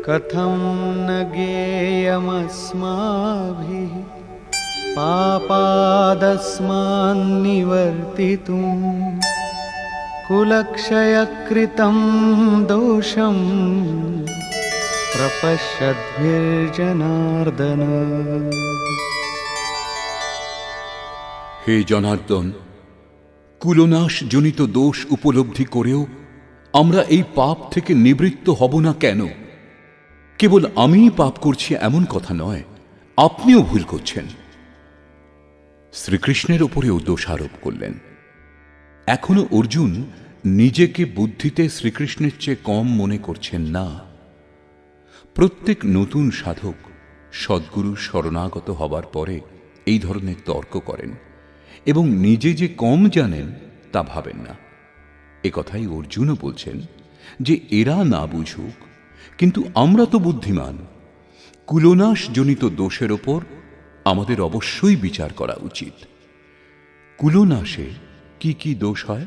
कथं न ज्ञेयमस्माभिः पापादस्मान्निवर्तितुं कुलक्षयकृतं दोषं प्रपश्यद्भिर्जनार्दन। হে জনার্দন, কুলনাশ জনিত দোষ উপলব্ধি করেও আমরা এই পাপ থেকে নিবৃত্ত হব না কেন? কেবল আমিই পাপ করছি এমন কথা নয়, আপনিও ভুল করছেন। শ্রীকৃষ্ণের ওপরেও দোষারোপ করলেন। এখনো অর্জুন নিজেকে বুদ্ধিতে শ্রীকৃষ্ণের চেয়ে কম মনে করছেন না। প্রত্যেক নতুন সাধক সদ্গুরুর শরণাগত হবার পরে এই ধরনের তর্ক করেন এবং নিজে যে কম জানেন তা ভাবেন না। একথাই অর্জুনও বলছেন যে এরা না বুঝুক, কিন্তু আমরা তো বুদ্ধিমান। কুলনাশ জনিত দোষের ওপর আমাদের অবশ্যই বিচার করা উচিত। কুলনাশে কি কি দোষ হয়